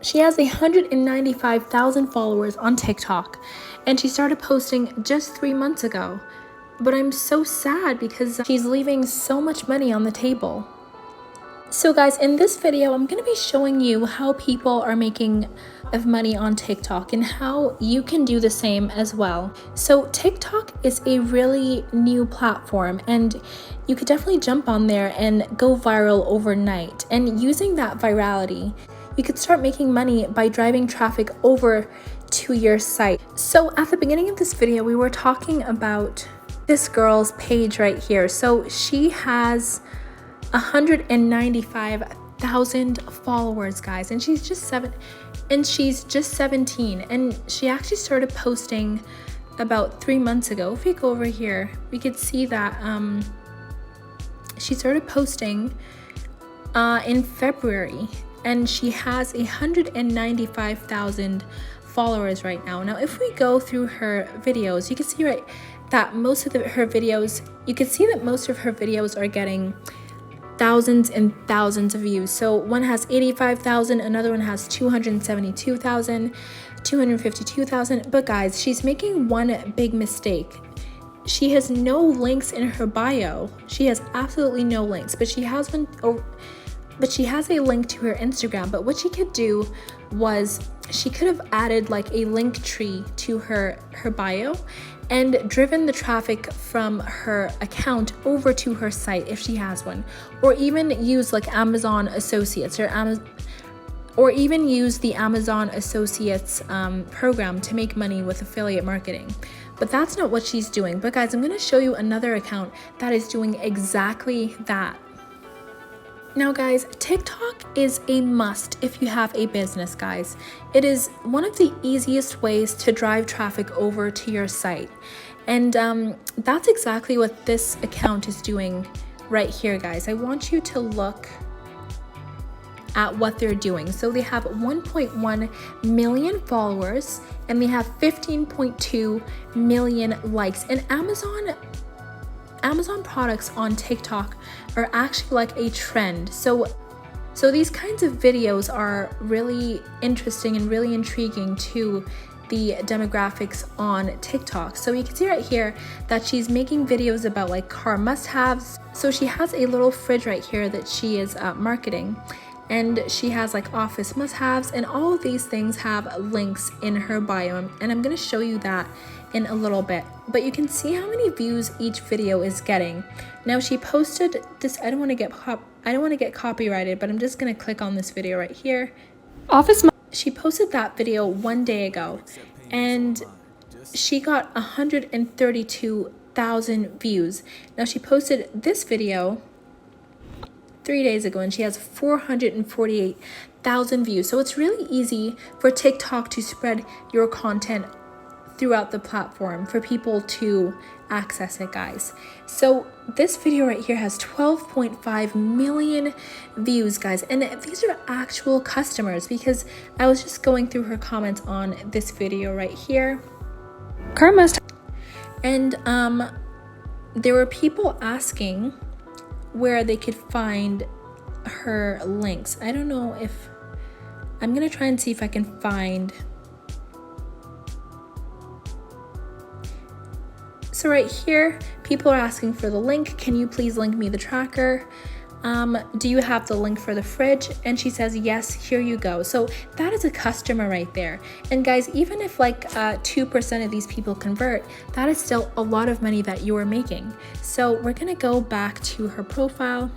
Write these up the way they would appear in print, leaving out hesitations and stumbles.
She has 195,000 followers on TikTok, and she started posting just 3 months ago. But I'm so sad because she's leaving so much money on the table. So guys, in this video, I'm going to be showing you how people are making of money on TikTok and how you can do the same as well. So TikTok is a really new platform, and you could definitely jump on there and go viral overnight. And using that virality, you could start making money by driving traffic over to your site. So at the beginning of this video, we were talking about this girl's page right here. So she has 195,000 followers, guys, and she's just 17, and she actually started posting about 3 months ago. If we go over here, we could see that she started posting in February, and she has 195,000 followers right now. Now, if we go through her videos, you can see that most of her videos are getting thousands and thousands of views. So one has 85,000, another one has 272,000, 252,000. But guys, she's making one big mistake. She has no links in her bio. She has absolutely no links, but she has a link to her Instagram. But what she could do was she could have added like a link tree to her bio and driven the traffic from her account over to her site if she has one, or even use like Amazon Associates or even use the Amazon Associates program to make money with affiliate marketing. But that's not what she's doing. But guys, I'm going to show you another account that is doing exactly that. Now guys, TikTok is a must if you have a business, guys. It is one of the easiest ways to drive traffic over to your site. And that's exactly what this account is doing right here, guys. I want you to look at what they're doing. So they have 1.1 million followers and they have 15.2 million likes. And Amazon products on TikTok are actually like a trend. So these kinds of videos are really interesting and really intriguing to the demographics on TikTok. So you can see right here that she's making videos about like car must-haves. So she has a little fridge right here that she is marketing. And she has like office must-haves, and all of these things have links in her bio, and I'm going to show you that in a little bit. But you can see how many views each video is getting. Now she posted this, I don't want to get copyrighted, but I'm just going to click on this video right here. She posted that video 1 day ago, and she got 132,000 views. Now she posted this video 3 days ago, and she has 448,000 views. So it's really easy for TikTok to spread your content throughout the platform for people to access it, guys. So this video right here has 12.5 million views, guys, and these are actual customers, because I was just going through her comments on this video right here. And there were people asking where they could find her links. I don't know if I'm gonna try and see if I can find. So right here, people are asking for the link. Can you please link me the tracker? Do you have the link for the fridge? And she says, yes, here you go. So that is a customer right there. And guys, even if like 2% of these people convert, that is still a lot of money that you are making. So we're gonna go back to her profile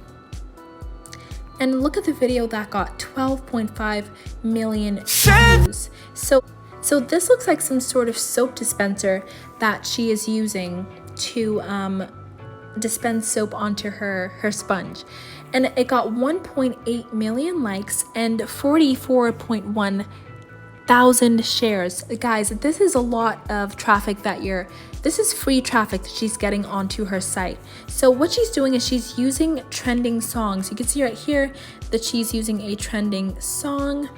and look at the video that got 12.5 million views. So this looks like some sort of soap dispenser that she is using to dispense soap onto her sponge. And it got 1.8 million likes and 44.1 thousand shares. Guys, this is a lot of traffic this is free traffic that she's getting onto her site. So what she's doing is she's using trending songs. You can see right here that she's using a trending song,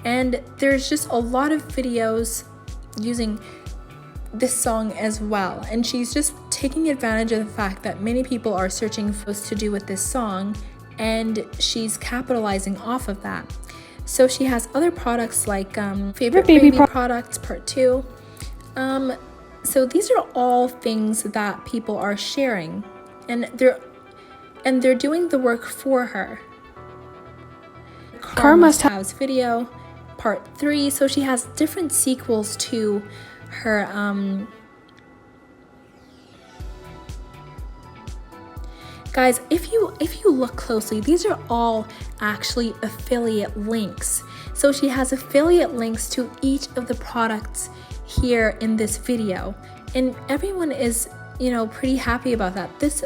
and there's just a lot of videos using this song as well. And she's just taking advantage of the fact that many people are searching for what's to do with this song, and she's capitalizing off of that. So she has other products like favorite baby products part 2. So these are all things that people are sharing, and they're doing the work for her. Car Must Have's video part 3. So she has different sequels to her guys, if you look closely, these are all actually affiliate links. So she has affiliate links to each of the products here in this video, and everyone is, you know, pretty happy about that. This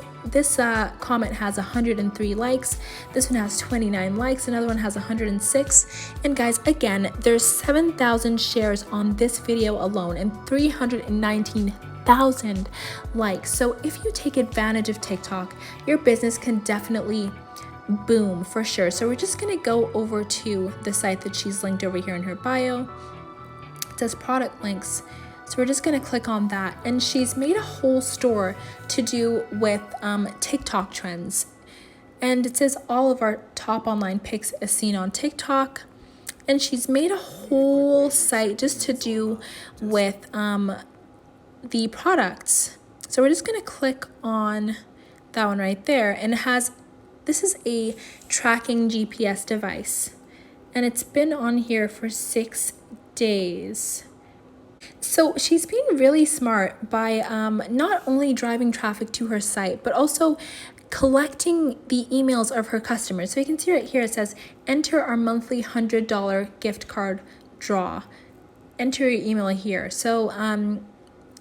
comment has 103 likes, this one has 29 likes, another one has 106. And guys, again, there's 7,000 shares on this video alone and 319,000 likes. So if you take advantage of TikTok, your business can definitely boom for sure. So we're just gonna go over to the site that she's linked over here in her bio. It says product links. So we're just gonna click on that, and she's made a whole store to do with TikTok trends. And it says all of our top online picks as seen on TikTok. And she's made a whole site just to do with the products. So we're just gonna click on that one right there, and it has, this is a tracking GPS device, and it's been on here for 6 days. So she's being really smart by not only driving traffic to her site, but also collecting the emails of her customers. So you can see right here, it says, enter our monthly $100 gift card draw. Enter your email here. So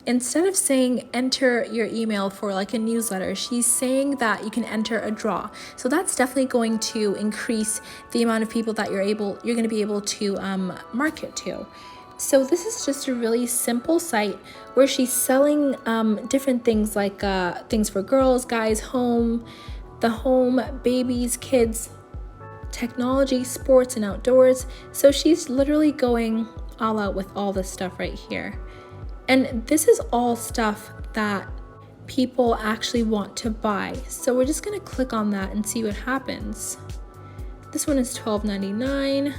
instead of saying enter your email for like a newsletter, she's saying that you can enter a draw. So that's definitely going to increase the amount of people that you're going to be able to market to. So this is just a really simple site where she's selling different things like things for girls, guys, home, babies, kids, technology, sports, and outdoors. So she's literally going all out with all this stuff right here. And this is all stuff that people actually want to buy. So we're just gonna click on that and see what happens. This one is $12.99.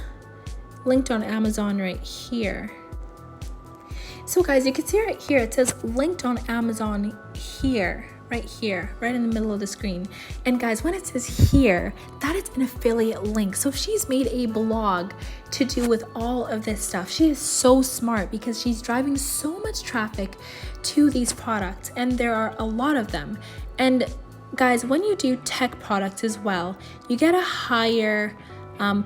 Linked on Amazon right here. So guys, you can see right here, it says linked on Amazon here, right in the middle of the screen. And guys, when it says here, that is an affiliate link. So she's made a blog to do with all of this stuff. She is so smart because she's driving so much traffic to these products, and there are a lot of them. And guys, when you do tech products as well, you get a higher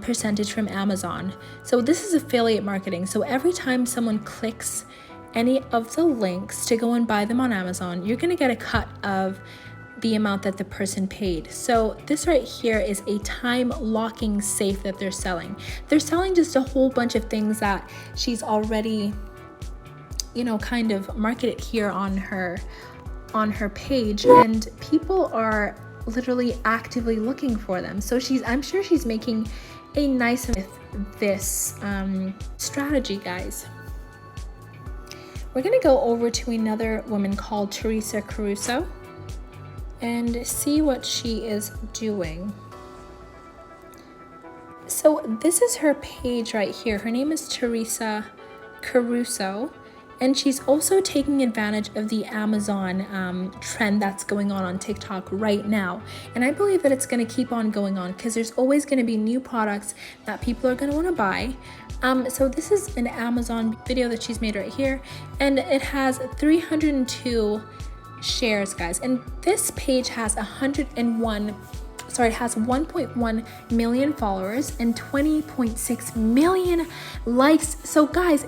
percentage from Amazon. So this is affiliate marketing. So every time someone clicks any of the links to go and buy them on Amazon, you're gonna get a cut of the amount that the person paid. So this right here is a time locking safe that they're selling. They're selling just a whole bunch of things that she's already, you know, kind of marketed here on her page, and people are literally actively looking for them. So I'm sure she's making a nice with this strategy, guys. We're gonna go over to another woman called Teresa Caruso and see what she is doing. So this is her page right here. Her name is Teresa Caruso. And she's also taking advantage of the Amazon trend that's going on TikTok right now. And I believe that it's going to keep on going on because there's always going to be new products that people are going to want to buy. So this is an Amazon video that she's made right here. And it has 302 shares, guys. And this page has 1.1 million followers and 20.6 million likes. So guys,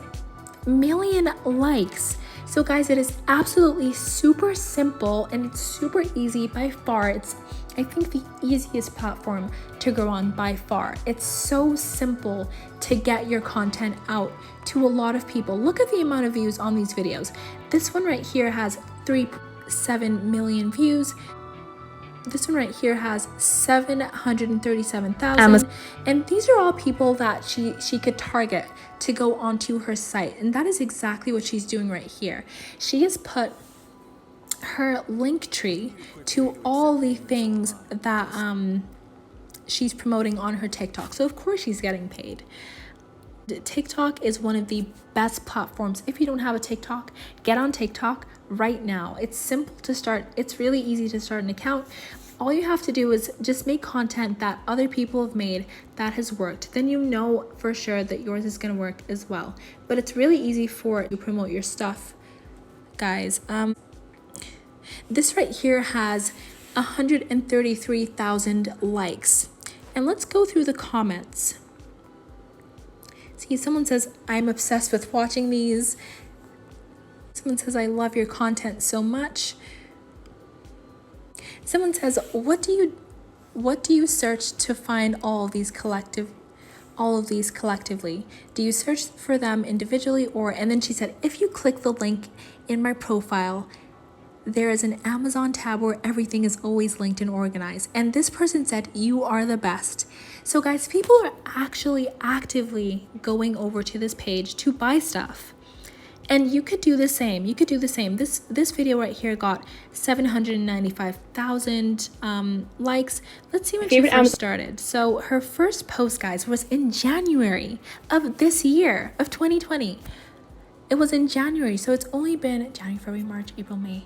million likes. So guys, it is absolutely super simple and it's super easy by far. It's, I think, the easiest platform to grow on by far. It's so simple to get your content out to a lot of people. Look at the amount of views on these videos. This one right here has 3.7 million views. This one right here has 737,000, and these are all people that she could target to go onto her site, and that is exactly what she's doing right here. She has put her link tree to all the things that she's promoting on her TikTok. So of course she's getting paid. TikTok is one of the best platforms. If you don't have a TikTok, get on TikTok right now. It's simple to start. It's really easy to start an account. All you have to do is just make content that other people have made that has worked. Then you know for sure that yours is going to work as well. But it's really easy for you to promote your stuff, guys. This right here has 133,000 likes. And let's go through the comments. See, someone says, I'm obsessed with watching these. Someone says, I love your content so much. Someone says, what do you search to find all of these collectively? Do you search for them individually or? And then she said, if you click the link in my profile, there is an Amazon tab where everything is always linked and organized. And this person said, you are the best. So guys, people are actually actively going over to this page to buy stuff. And you could do the same. This video right here got 795,000 likes. Let's see when she first started. So her first post, guys, was in January of this year, of 2020. It was in January. So it's only been January, February, March, April, May.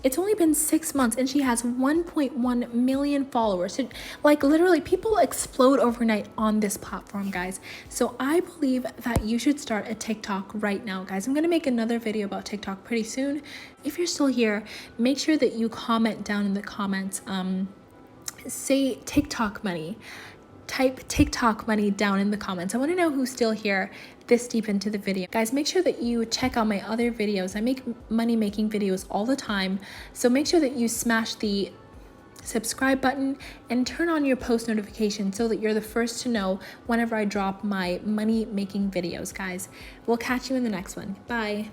It's only been 6 months and she has 1.1 million followers. So, like, literally people explode overnight on this platform, guys. So I believe that you should start a TikTok right now, guys. I'm going to make another video about TikTok pretty soon. If you're still here, make sure that you comment down in the comments, say TikTok money. Type TikTok money down in the comments. I want to know who's still here this deep into the video. Guys, make sure that you check out my other videos. I make money making videos all the time. So make sure that you smash the subscribe button and turn on your post notifications so that you're the first to know whenever I drop my money making videos, guys. We'll catch you in the next one. Bye.